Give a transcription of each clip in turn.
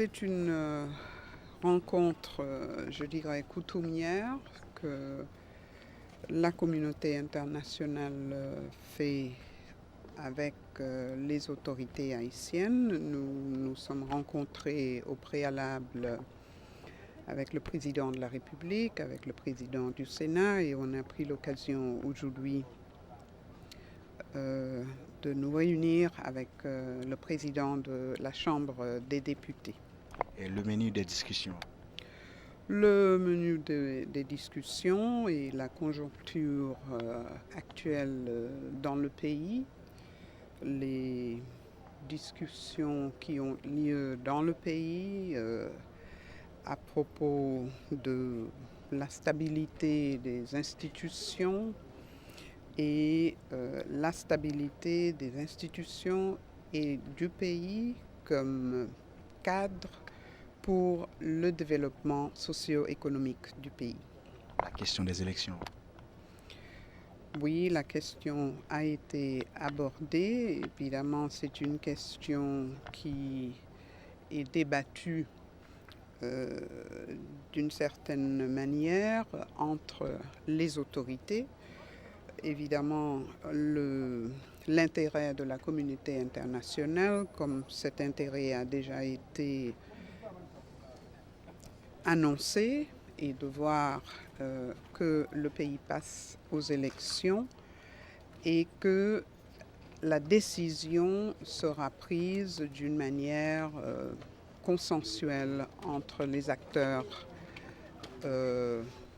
C'est une rencontre, je dirais, coutumière que la communauté internationale fait avec les autorités haïtiennes. Nous nous sommes rencontrés au préalable avec le président de la République, avec le président du Sénat, et on a pris l'occasion aujourd'hui de nous réunir avec le président de la Chambre des députés. Et le menu des discussions? Le menu des discussions et la conjoncture actuelle dans le pays, les discussions qui ont lieu dans le pays à propos de la stabilité des institutions et la stabilité des institutions et du pays comme cadre pour le développement socio-économique du pays. La question des élections? Oui, la question a été abordée. Évidemment, c'est une question qui est débattue d'une certaine manière entre les autorités. Évidemment, l'intérêt de la communauté internationale, comme cet intérêt a déjà été annoncé, et de voir que le pays passe aux élections et que la décision sera prise d'une manière consensuelle entre les acteurs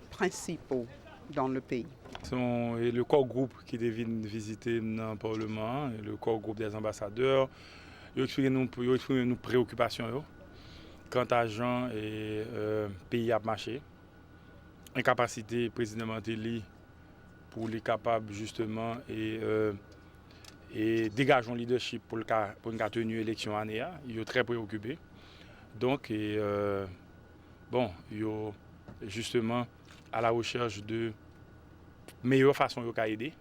principaux dans le pays. Et le corps groupe qui devait visiter dans le Parlement, et le corps groupe des ambassadeurs, ils ont exprimé nos préoccupations quant à Jean et pays à marcher, incapacité président Martelly pour les capables justement et dégager un leadership pour une tenue élection année, ils sont très préoccupés. Donc, ils sont justement à la recherche de meilleure façon de aider.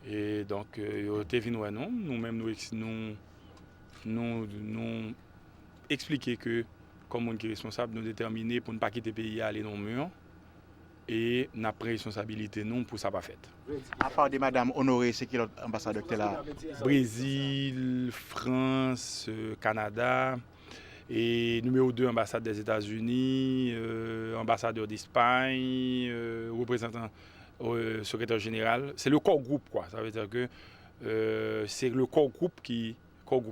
Et donc, ils ont été venus nous-mêmes nous expliquer que, comme on est responsable, nous déterminer pour ne pas quitter le pays aller dans le mur. Et nous avons responsabilité non pour ça pas fait. À part de Madame Honoré, c'est qui l'autre ambassadeur qui est là? Brésil, France, Canada, et numéro 2, ambassade des États-Unis, ambassadeur d'Espagne, représentant secrétaire général. C'est le corps groupe, quoi. Ça veut dire que c'est le corps groupe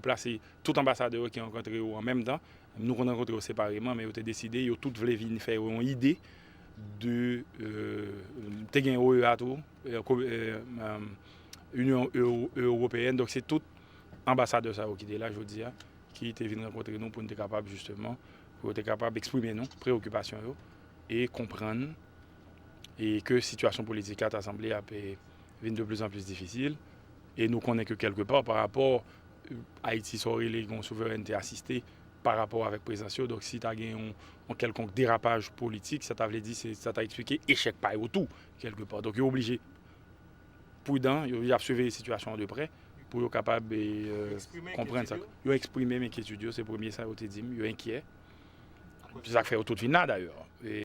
là, c'est tout ambassadeur qui rencontré en même temps. Nous on rencontré séparément, mais ils ont décidé, ils ont tous voulu venir faire une idée de Union européenne. Donc c'est tout ambassadeur ça qui est là, je dis, qui était venu rencontrer nous pour être capable justement, pour être capable d'exprimer nos préoccupations et comprendre et que la situation politique à l'Assemblée a devient de plus en plus difficile. Et nous connaissons que quelque part par rapport à Haïti, ça aurait une souveraineté assistée par rapport avec la présidence. Donc si tu as un quelconque dérapage politique, ça t'a dit, ça t'a expliqué échec pas autour quelque part. Donc il est obligé, prudent, il a suivi les situations de près pour être capable de comprendre ça. Il a exprimé mes inquiétudes, c'est le premier ça, il a dit, il est inquiet. C'est ça fait autour de finale d'ailleurs.